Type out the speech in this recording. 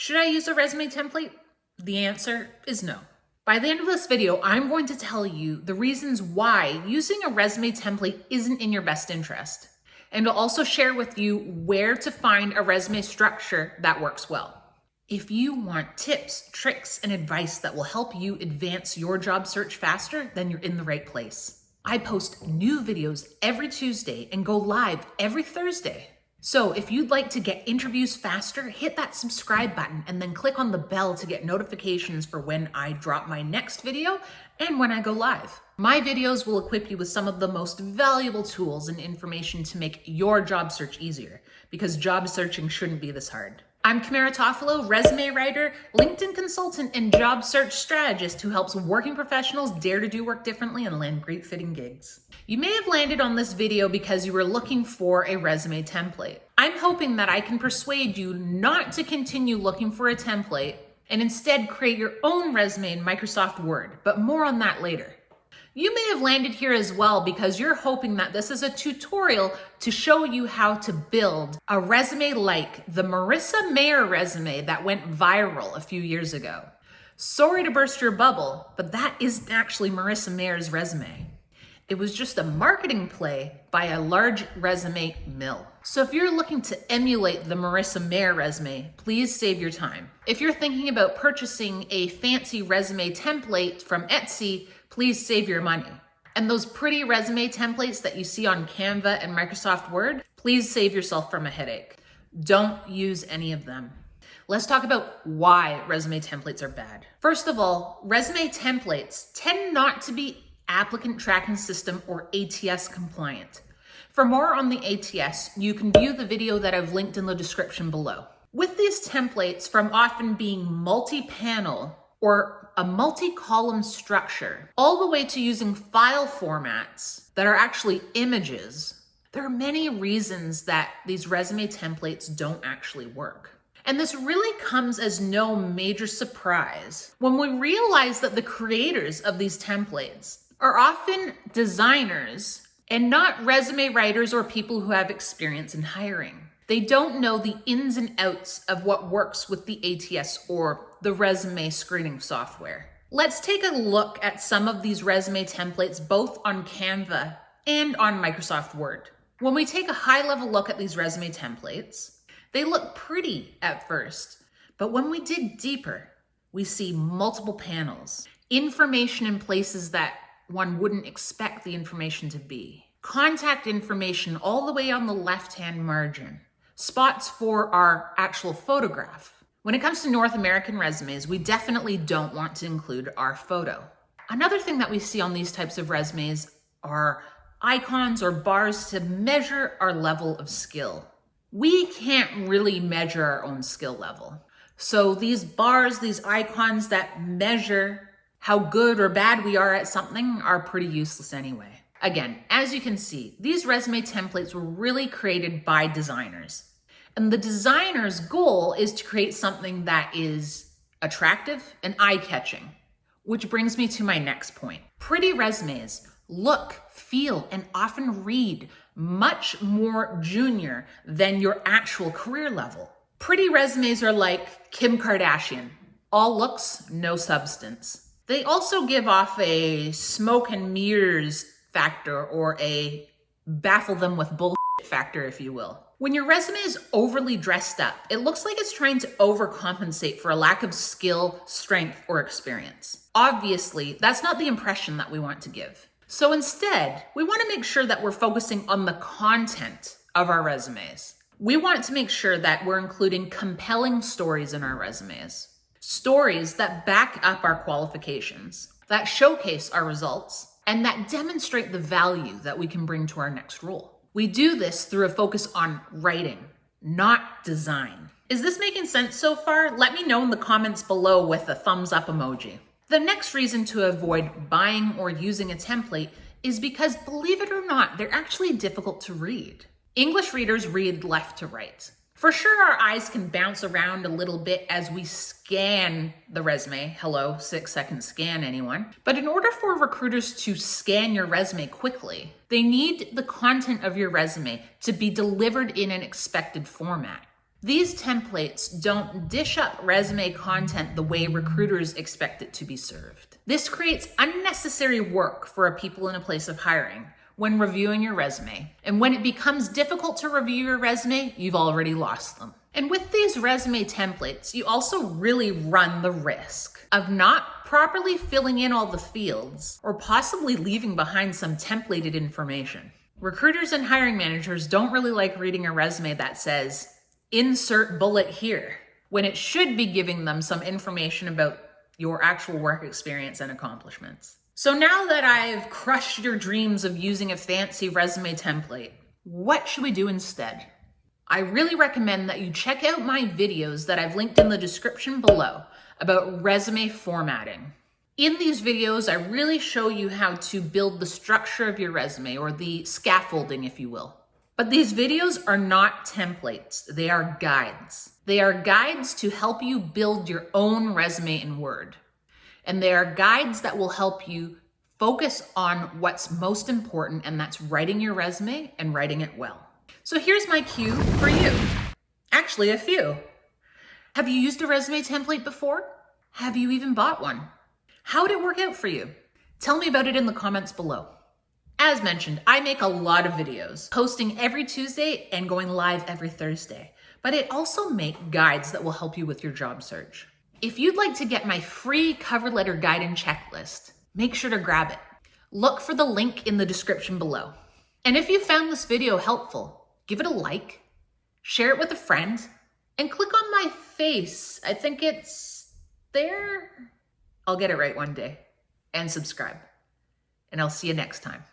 Should I use a resume template? The answer is no. By the end of this video, I'm going to tell you the reasons why using a resume template isn't in your best interest. And I'll also share with you where to find a resume structure that works well. If you want tips, tricks, and advice that will help you advance your job search faster, then you're in the right place. I post new videos every Tuesday and go live every Thursday. So if you'd like to get interviews faster, hit that subscribe button and then click on the bell to get notifications for when I drop my next video and when I go live. My videos will equip you with some of the most valuable tools and information to make your job search easier, because job searching shouldn't be this hard. I'm Kamara Toffolo, resume writer, LinkedIn consultant, and job search strategist who helps working professionals dare to do work differently and land great fitting gigs. You may have landed on this video because you were looking for a resume template. I'm hoping that I can persuade you not to continue looking for a template and instead create your own resume in Microsoft Word, but more on that later. You may have landed here as well because you're hoping that this is a tutorial to show you how to build a resume like the Marisa Mayer resume that went viral a few years ago. Sorry to burst your bubble, but that isn't actually Marisa Mayer's resume. It was just a marketing play by a large resume mill. So if you're looking to emulate the Marisa Mayer resume, please save your time. If you're thinking about purchasing a fancy resume template from Etsy, please save your money. And those pretty resume templates that you see on Canva and Microsoft Word, please save yourself from a headache. Don't use any of them. Let's talk about why resume templates are bad. First of all, resume templates tend not to be Applicant Tracking System or ATS compliant. For more on the ATS, you can view the video that I've linked in the description below. With these templates, from often being multi-panel or a multi-column structure, all the way to using file formats that are actually images, there are many reasons that these resume templates don't actually work. And this really comes as no major surprise when we realize that the creators of these templates are often designers and not resume writers or people who have experience in hiring. They don't know the ins and outs of what works with the ATS or the resume screening software. Let's take a look at some of these resume templates both on Canva and on Microsoft Word. When we take a high-level look at these resume templates, they look pretty at first, but when we dig deeper, we see multiple panels, information in places that one wouldn't expect the information to be, contact information all the way on the left-hand margin, spots for our actual photograph. When it comes to North American resumes, we definitely don't want to include our photo. Another thing that we see on these types of resumes are icons or bars to measure our level of skill. We can't really measure our own skill level. So these bars, these icons that measure how good or bad we are at something are pretty useless anyway. Again, as you can see, these resume templates were really created by designers. And the designer's goal is to create something that is attractive and eye-catching, which brings me to my next point. Pretty resumes look, feel, and often read much more junior than your actual career level. Pretty resumes are like Kim Kardashian, all looks, no substance. They also give off a smoke and mirrors factor or a baffle them with bullshit factor, if you will. When your resume is overly dressed up, it looks like it's trying to overcompensate for a lack of skill, strength, or experience. Obviously, that's not the impression that we want to give. So instead, we want to make sure that we're focusing on the content of our resumes. We want to make sure that we're including compelling stories in our resumes. Stories that back up our qualifications, that showcase our results, and that demonstrate the value that we can bring to our next role. We do this through a focus on writing, not design. Is this making sense so far? Let me know in the comments below with a thumbs up emoji. The next reason to avoid buying or using a template is because, believe it or not, they're actually difficult to read. English readers read left to right. For sure, our eyes can bounce around a little bit as we scan the resume. Hello, 6-second scan, anyone? But in order for recruiters to scan your resume quickly, they need the content of your resume to be delivered in an expected format. These templates don't dish up resume content the way recruiters expect it to be served. This creates unnecessary work for a people in a place of hiring when reviewing your resume. And when it becomes difficult to review your resume, you've already lost them. And with these resume templates, you also really run the risk of not properly filling in all the fields or possibly leaving behind some templated information. Recruiters and hiring managers don't really like reading a resume that says, insert bullet here, when it should be giving them some information about your actual work experience and accomplishments. So now that I've crushed your dreams of using a fancy resume template, what should we do instead? I really recommend that you check out my videos that I've linked in the description below about resume formatting. In these videos, I really show you how to build the structure of your resume, or the scaffolding, if you will. But these videos are not templates, they are guides. They are guides to help you build your own resume in Word. And they are guides that will help you focus on what's most important, and that's writing your resume and writing it well. So here's my cue for you. Actually, a few. Have you used a resume template before? Have you even bought one? How did it work out for you? Tell me about it in the comments below. As mentioned, I make a lot of videos, posting every Tuesday and going live every Thursday. But I also make guides that will help you with your job search. If you'd like to get my free cover letter guide and checklist, make sure to grab it. Look for the link in the description below. And if you found this video helpful, give it a like, share it with a friend, and click on my face. I think it's there. I'll get it right one day. And subscribe. And I'll see you next time.